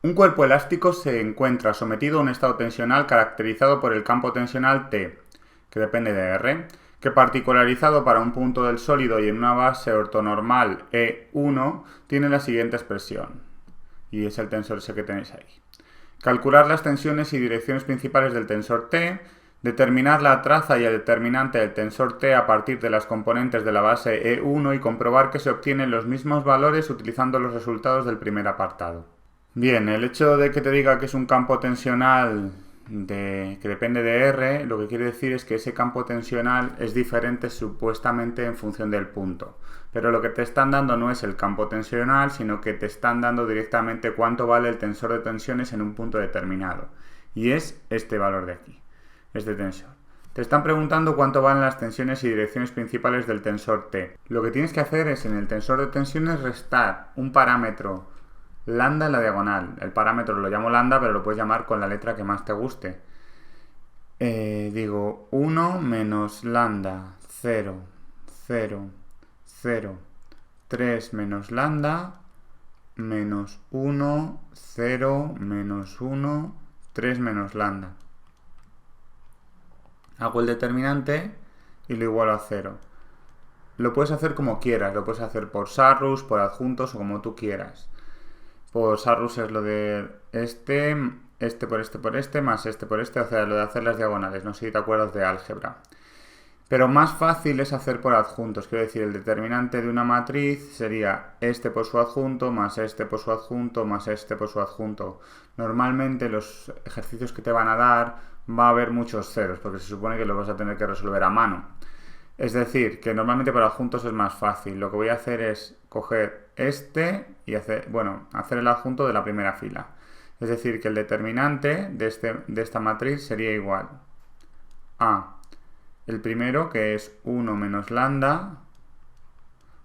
Un cuerpo elástico se encuentra sometido a un estado tensional caracterizado por el campo tensional T, que depende de R, que particularizado para un punto del sólido y en una base ortonormal E1 tiene la siguiente expresión. Y es el tensor ese que tenéis ahí. Calcular las tensiones y direcciones principales del tensor T, determinar la traza y el determinante del tensor T a partir de las componentes de la base E1 y comprobar que se obtienen los mismos valores utilizando los resultados del primer apartado. Bien, el hecho de que te diga que es un campo tensional que depende de R, lo que quiere decir es que ese campo tensional es diferente supuestamente en función del punto. Pero lo que te están dando no es el campo tensional, sino que te están dando directamente cuánto vale el tensor de tensiones en un punto determinado. Y es este valor de aquí, este tensor. Te están preguntando cuánto valen las tensiones y direcciones principales del tensor T. Lo que tienes que hacer es en el tensor de tensiones restar un parámetro lambda en la diagonal. El parámetro lo llamo lambda, pero lo puedes llamar con la letra que más te guste. Digo 1 menos lambda 0, 0, 0, 3 menos lambda, menos 1, 0, menos 1, 3 menos lambda. Hago el determinante y lo igualo a 0. Lo puedes hacer como quieras, lo puedes hacer por Sarrus, por adjuntos o como tú quieras. Por Sarrus es lo de este por este, más este por este, o sea, lo de hacer las diagonales. No sé si te acuerdas de álgebra. Pero más fácil es hacer por adjuntos. Quiero decir, el determinante de una matriz sería este por su adjunto, más este por su adjunto, más este por su adjunto. Normalmente los ejercicios que te van a dar va a haber muchos ceros, porque se supone que los vas a tener que resolver a mano. Es decir, que normalmente por adjuntos es más fácil. Lo que voy a hacer es coger este y hacer el adjunto de la primera fila. Es decir, que el determinante de esta matriz sería igual a el primero, que es 1 menos lambda,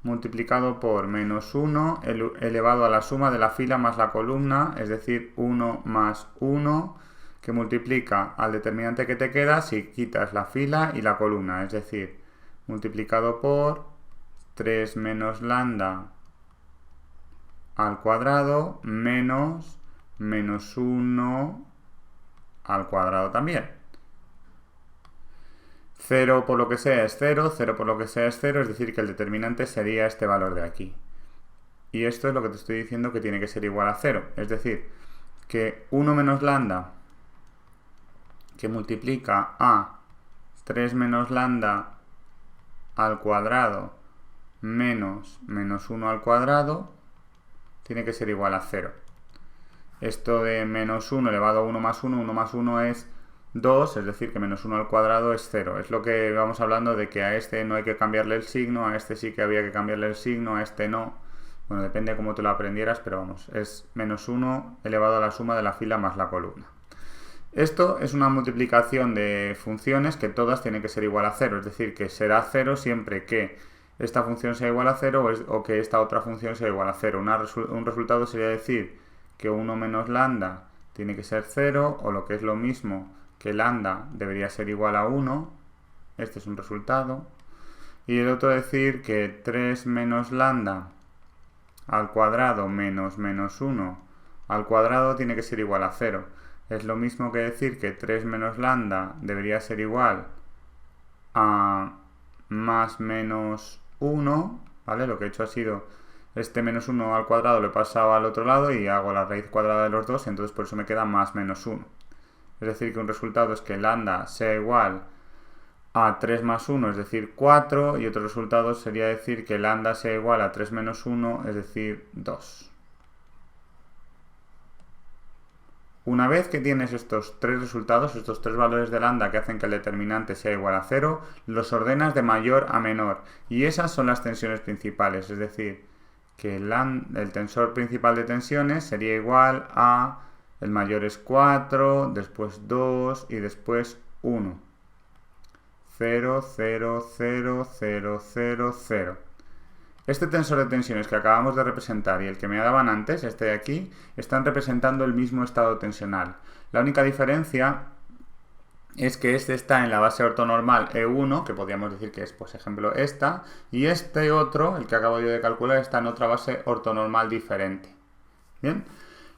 multiplicado por menos 1 elevado a la suma de la fila más la columna, es decir, 1 más 1, que multiplica al determinante que te queda si quitas la fila y la columna, es decir, multiplicado por 3 menos lambda al cuadrado menos 1 al cuadrado también. 0 por lo que sea es 0, 0 por lo que sea es 0, es decir que el determinante sería este valor de aquí. Y esto es lo que te estoy diciendo que tiene que ser igual a 0, es decir, que 1 menos lambda que multiplica a 3 menos lambda al cuadrado menos 1 al cuadrado tiene que ser igual a 0. Esto de menos 1 elevado a 1 más 1 es 2, es decir que menos 1 al cuadrado es 0. Es lo que vamos hablando de que a este no hay que cambiarle el signo, a este sí que había que cambiarle el signo, a este no. Bueno, depende de cómo tú lo aprendieras, pero vamos, es menos 1 elevado a la suma de la fila más la columna. Esto es una multiplicación de funciones que todas tienen que ser igual a 0, es decir, que será 0 siempre que esta función sea igual a 0 o que esta otra función sea igual a 0. Un resultado sería decir que 1 menos lambda tiene que ser 0, o lo que es lo mismo, que lambda debería ser igual a 1. Este es un resultado. Y el otro decir que 3 menos lambda al cuadrado menos 1 al cuadrado tiene que ser igual a 0. Es lo mismo que decir que 3 menos lambda debería ser igual a más menos 1, ¿vale? Lo que he hecho ha sido este menos 1 al cuadrado lo he pasado al otro lado y hago la raíz cuadrada de los dos, entonces por eso me queda más menos 1. Es decir, que un resultado es que lambda sea igual a 3 más 1, es decir, 4, y otro resultado sería decir que lambda sea igual a 3 menos 1, es decir, 2. Una vez que tienes estos tres resultados, estos tres valores de lambda que hacen que el determinante sea igual a 0, los ordenas de mayor a menor. Y esas son las tensiones principales, es decir, que el tensor principal de tensiones sería igual a el mayor es 4, después 2 y después 1. 0, 0, 0, 0, 0, 0. Este tensor de tensiones que acabamos de representar y el que me daban antes, este de aquí, están representando el mismo estado tensional. La única diferencia es que este está en la base ortonormal E1, que podríamos decir que es, por ejemplo, esta, y este otro, el que acabo yo de calcular, está en otra base ortonormal diferente. Bien,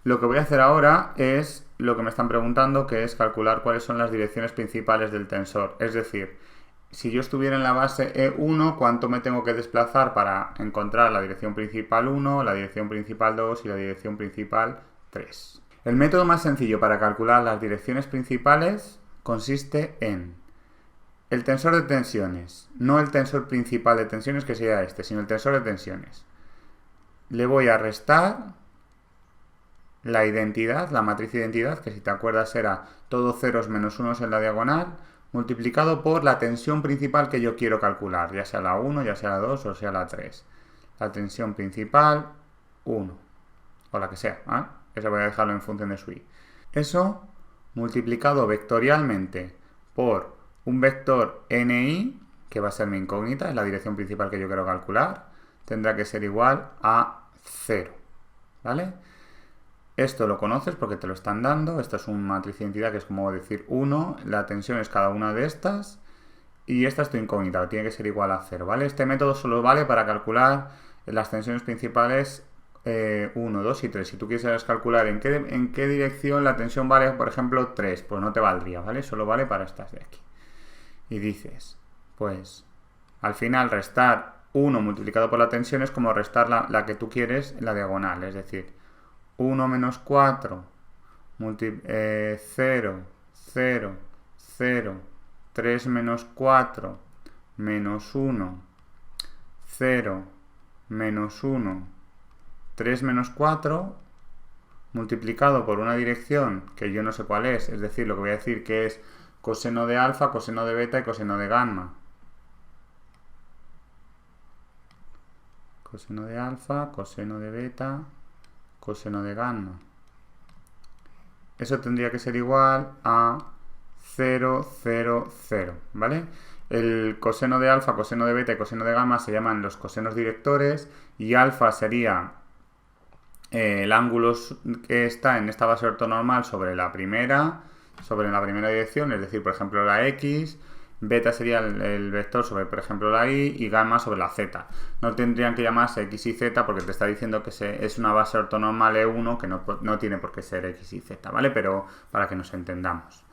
Lo que voy a hacer ahora es lo que me están preguntando, que es calcular cuáles son las direcciones principales del tensor. Es decir, si yo estuviera en la base E1, ¿cuánto me tengo que desplazar para encontrar la dirección principal 1, la dirección principal 2 y la dirección principal 3? El método más sencillo para calcular las direcciones principales consiste en el tensor de tensiones, no el tensor principal de tensiones que sería este, sino el tensor de tensiones. Le voy a restar la identidad, la matriz de identidad, que si te acuerdas era todo ceros menos unos en la diagonal, multiplicado por la tensión principal que yo quiero calcular, ya sea la 1, ya sea la 2 o sea la 3. La tensión principal 1, o la que sea, ¿eh? Eso voy a dejarlo en función de su i. Eso multiplicado vectorialmente por un vector ni, que va a ser mi incógnita, es la dirección principal que yo quiero calcular, tendrá que ser igual a 0, ¿vale? Esto lo conoces porque te lo están dando. Esto es una matriz de identidad que es como decir 1. La tensión es cada una de estas. Y esta es tu incógnita, tiene que ser igual a 0, ¿vale? Este método solo vale para calcular las tensiones principales 1, 2 y 3. Si tú quisieras calcular en qué dirección la tensión vale, por ejemplo, 3, pues no te valdría, ¿vale? Solo vale para estas de aquí. Y dices, pues, al final restar 1 multiplicado por la tensión es como restar la que tú quieres en la diagonal, es decir, 1 menos 4, 0, 0, 0, 3 menos 4, menos 1, 0, menos 1, 3 menos 4, multiplicado por una dirección que yo no sé cuál es decir, lo que voy a decir que es coseno de alfa, coseno de beta y coseno de gamma. Coseno de alfa, coseno de beta, coseno de gamma. Eso tendría que ser igual a 0, 0, 0, ¿vale? El coseno de alfa, coseno de beta y coseno de gamma se llaman los cosenos directores y alfa sería el ángulo que está en esta base ortonormal sobre la primera dirección, es decir, por ejemplo, la x. Beta sería el vector sobre, por ejemplo, la y, y gamma sobre la z. No tendrían que llamarse x y z porque te está diciendo que es una base ortonormal E1 que no tiene por qué ser x y z, ¿vale? Pero para que nos entendamos.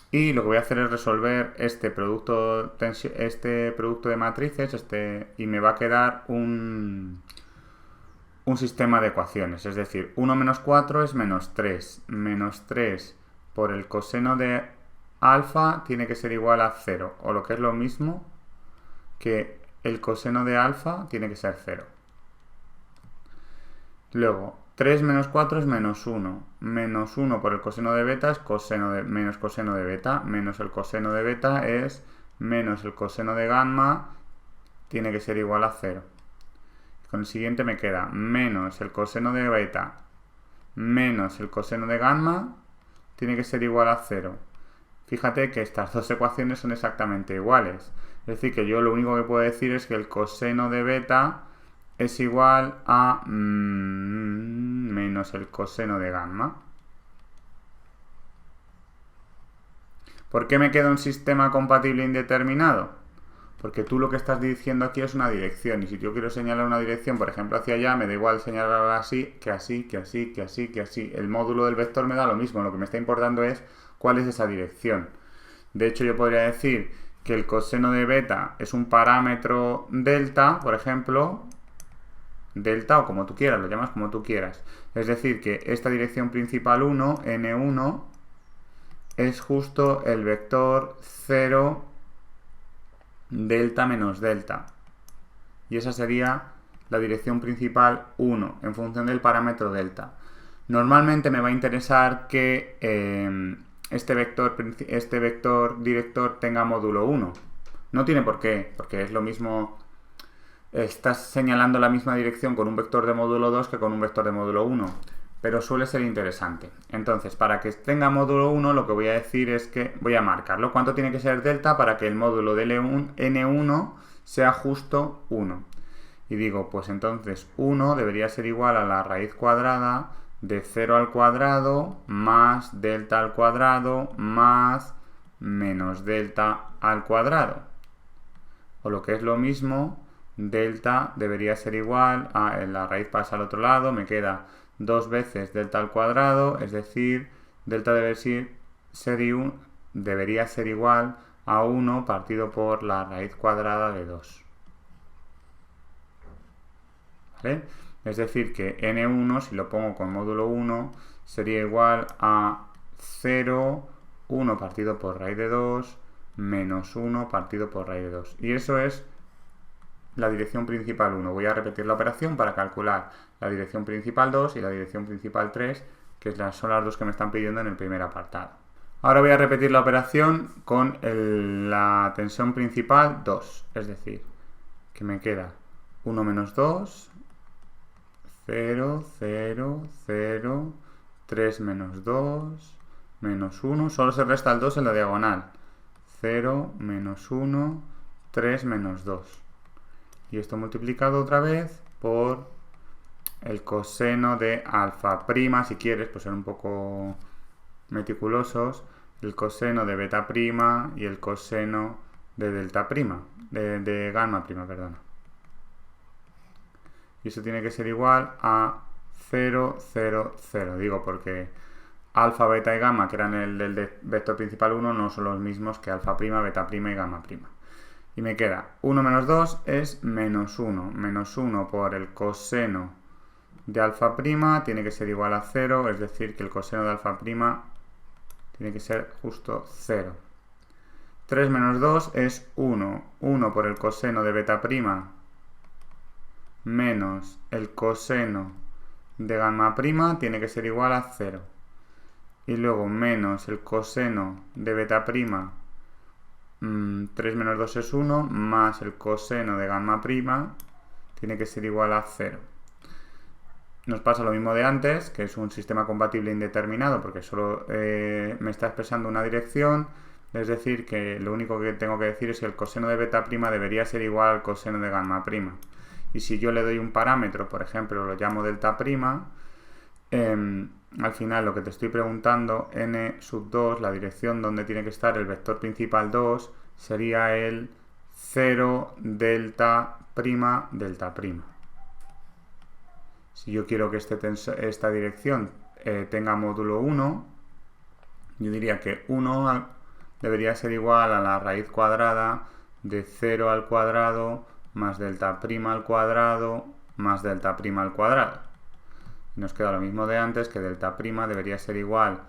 Y lo que voy a hacer es resolver este producto de matrices y me va a quedar un sistema de ecuaciones. Es decir, 1 menos 4 es menos 3. Menos 3 por el coseno de alfa tiene que ser igual a 0, o lo que es lo mismo que el coseno de alfa tiene que ser 0. Luego, 3 menos 4 es menos 1. Menos 1 por el coseno de beta es menos coseno de beta. Menos el coseno de beta es menos el coseno de gamma, tiene que ser igual a 0. Con el siguiente me queda menos el coseno de beta menos el coseno de gamma, tiene que ser igual a 0. Fíjate que estas dos ecuaciones son exactamente iguales. Es decir, que yo lo único que puedo decir es que el coseno de beta es igual a menos el coseno de gamma. ¿Por qué me queda un sistema compatible indeterminado? Porque tú lo que estás diciendo aquí es una dirección. Y si yo quiero señalar una dirección, por ejemplo, hacia allá, me da igual señalarla así, que así, que así, que así, que así. El módulo del vector me da lo mismo. Lo que me está importando es cuál es esa dirección. De hecho, yo podría decir que el coseno de beta es un parámetro delta, por ejemplo, delta o como tú quieras, lo llamas como tú quieras. Es decir, que esta dirección principal 1, n1, es justo el vector 0, delta menos delta. Y esa sería la dirección principal 1, en función del parámetro delta. Normalmente me va a interesar que este vector director tenga módulo 1. No tiene por qué, porque es lo mismo. Estás señalando la misma dirección con un vector de módulo 2 que con un vector de módulo 1. Pero suele ser interesante. Entonces, para que tenga módulo 1, lo que voy a decir es que voy a marcarlo. ¿Cuánto tiene que ser delta para que el módulo de n1 sea justo 1? Y digo, pues entonces 1 debería ser igual a la raíz cuadrada de 0 al cuadrado más delta al cuadrado más menos delta al cuadrado. O lo que es lo mismo, delta debería ser igual a la raíz pasa al otro lado, me queda 2 veces delta al cuadrado, es decir, delta debería ser igual a 1 partido por la raíz cuadrada de 2. ¿Vale? Es decir, que n1, si lo pongo con módulo 1, sería igual a 0, 1 partido por raíz de 2, menos 1 partido por raíz de 2. Y eso es la dirección principal 1. Voy a repetir la operación para calcular la dirección principal 2 y la dirección principal 3, que son las dos que me están pidiendo en el primer apartado. Ahora voy a repetir la operación con la tensión principal 2, es decir, que me queda 1 menos 2, 0, 0, 0, 3 menos 2, menos 1, solo se resta el 2 en la diagonal, 0, menos 1, 3 menos 2. Y esto multiplicado otra vez por el coseno de alfa prima, si quieres, pues ser un poco meticulosos, el coseno de beta prima y el coseno de delta prima, de gamma prima, perdón. Y eso tiene que ser igual a 0, 0, 0. Digo porque alfa, beta y gamma, que eran el del vector principal 1, no son los mismos que alfa prima, beta prima y gamma prima. Y me queda 1 menos 2 es menos 1. Menos 1 por el coseno de alfa prima tiene que ser igual a 0, es decir, que el coseno de alfa prima tiene que ser justo 0. 3 menos 2 es 1. 1 por el coseno de beta prima menos el coseno de gamma prima tiene que ser igual a 0. Y luego menos el coseno de beta prima, 3 menos 2 es 1, más el coseno de gamma prima tiene que ser igual a 0. Nos pasa lo mismo de antes, que es un sistema compatible indeterminado, porque solo me está expresando una dirección, es decir, que lo único que tengo que decir es que el coseno de beta prima debería ser igual al coseno de gamma prima. Y si yo le doy un parámetro, por ejemplo, lo llamo delta prima, al final lo que te estoy preguntando, n sub 2, la dirección donde tiene que estar el vector principal 2, sería el 0 delta prima delta prima. Si yo quiero que esta dirección tenga módulo 1, yo diría que 1 debería ser igual a la raíz cuadrada de 0 al cuadrado más delta prima al cuadrado más delta prima al cuadrado. Y nos queda lo mismo de antes, que delta prima debería ser igual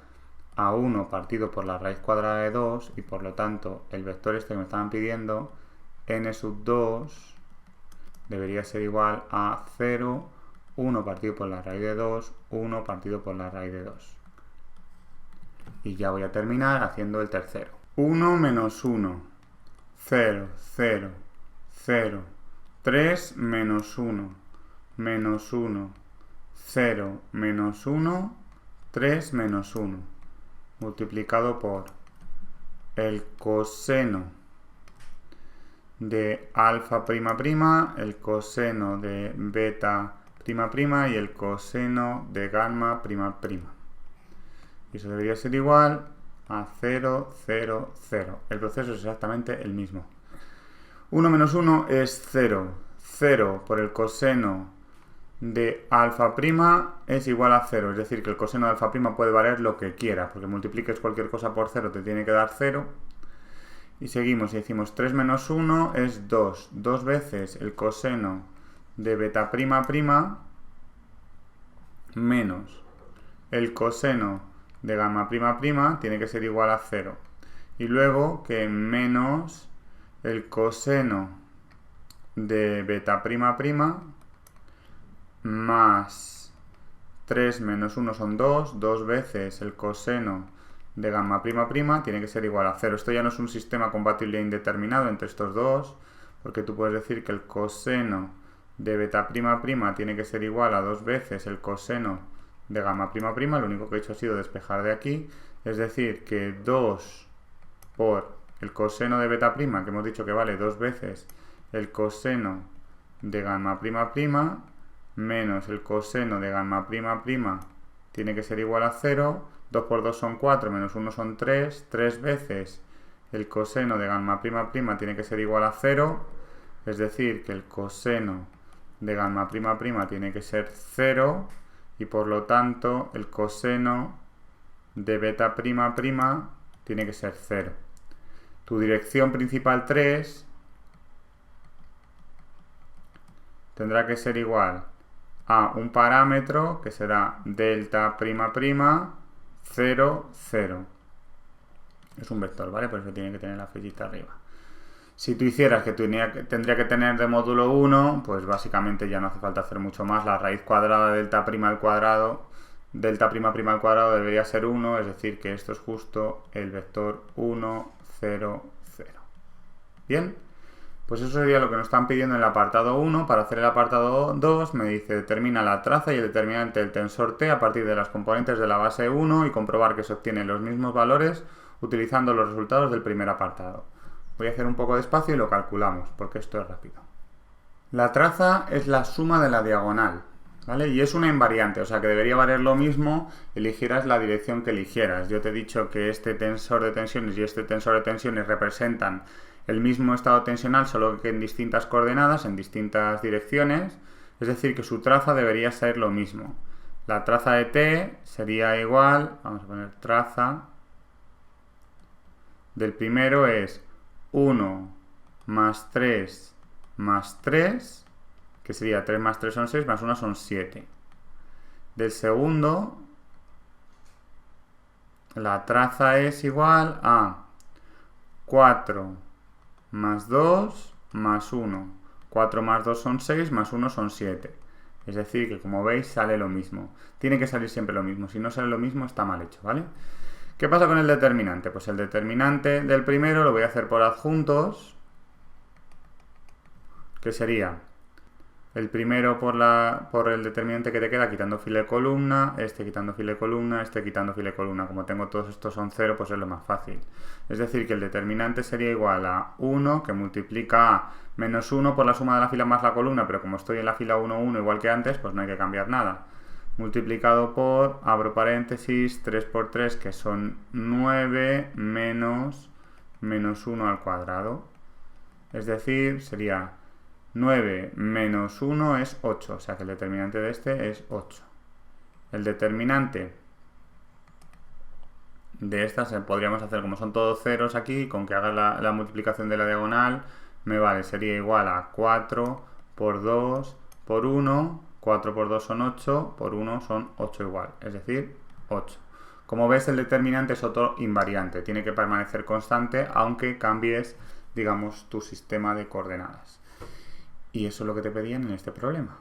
a 1 partido por la raíz cuadrada de 2, y por lo tanto el vector este que me estaban pidiendo, n sub 2, debería ser igual a 0, 1 partido por la raíz de 2, 1 partido por la raíz de 2. Y ya voy a terminar haciendo el tercero. 1 menos 1, 0, 0, 0, 3 menos 1, menos 1, 0, menos 1, 3 menos 1, multiplicado por el coseno de alfa prima prima, el coseno de beta prima prima y el coseno de gamma prima prima. Y eso debería ser igual a 0, 0, 0. El proceso es exactamente el mismo. 1 menos 1 es 0. 0 por el coseno de alfa prima es igual a 0. Es decir, que el coseno de alfa prima puede valer lo que quiera, porque multipliques cualquier cosa por 0 te tiene que dar 0. Y seguimos y decimos 3 menos 1 es 2. 2 veces el coseno de beta prima prima menos el coseno de gamma prima prima tiene que ser igual a 0. Y luego que menos el coseno de beta prima prima más 3 menos 1 son 2. 2 veces el coseno de gamma prima prima tiene que ser igual a 0. Esto ya no es un sistema compatible indeterminado entre estos dos, porque tú puedes decir que el coseno de beta prima prima tiene que ser igual a 2 veces el coseno de gamma prima prima. Lo único que he hecho ha sido despejar de aquí, es decir, que 2 por el coseno de beta prima, que hemos dicho que vale 2 veces el coseno de gamma prima prima, menos el coseno de gamma prima prima tiene que ser igual a 0. 2 por 2 son 4, menos 1 son 3. 3 veces el coseno de gamma prima prima tiene que ser igual a 0. Es decir, que el coseno de gamma prima prima tiene que ser 0. y por lo tanto el coseno de beta prima prima tiene que ser 0. Tu dirección principal 3 tendrá que ser igual a un parámetro que será delta prima prima 0, 0. Es un vector, ¿vale? Por eso tiene que tener la flechita arriba. Si tú hicieras que tendría que tener de módulo 1, pues básicamente ya no hace falta hacer mucho más. La raíz cuadrada de delta prima al cuadrado, delta prima prima al cuadrado debería ser 1, es decir que esto es justo el vector 1, 0, 0. ¿Bien? Pues eso sería lo que nos están pidiendo en el apartado 1. Para hacer el apartado 2 me dice determina la traza y el determinante del tensor T a partir de las componentes de la base 1 y comprobar que se obtienen los mismos valores utilizando los resultados del primer apartado. Voy a hacer un poco de espacio y lo calculamos, porque esto es rápido. La traza es la suma de la diagonal, ¿vale? Y es una invariante, o sea que debería valer lo mismo, eligieras la dirección que eligieras. Yo te he dicho que este tensor de tensiones y este tensor de tensiones representan el mismo estado tensional, solo que en distintas coordenadas, en distintas direcciones, es decir que su traza debería ser lo mismo. La traza de T sería igual, vamos a poner traza, del primero es 1 más 3 más 3, que sería 3 más 3 son 6, más 1 son 7. Del segundo, la traza es igual a 4 más 2 más 1. 4 más 2 son 6, más 1 son 7. Es decir, que como veis sale lo mismo. Tiene que salir siempre lo mismo. Si no sale lo mismo, está mal hecho, ¿vale? ¿Qué pasa con el determinante? Pues el determinante del primero lo voy a hacer por adjuntos, que sería el primero por el determinante que te queda quitando fila de columna, este quitando fila de columna, este quitando fila de columna. Como tengo todos estos son 0, pues es lo más fácil. Es decir, que el determinante sería igual a 1, que multiplica a menos 1 por la suma de la fila más la columna, pero como estoy en la fila 1, 1 igual que antes, pues no hay que cambiar nada. Multiplicado por, abro paréntesis, 3 por 3, que son 9 menos 1 al cuadrado. Es decir, sería 9 menos 1 es 8, o sea que el determinante de este es 8. El determinante de estas podríamos hacer, como son todos ceros aquí, con que haga la multiplicación de la diagonal, me vale, sería igual a 4 por 2 por 1, 4 por 2 son 8, por 1 son 8 igual, es decir, 8. Como ves, el determinante es otro invariante, tiene que permanecer constante aunque cambies, digamos, tu sistema de coordenadas. Y eso es lo que te pedían en este problema.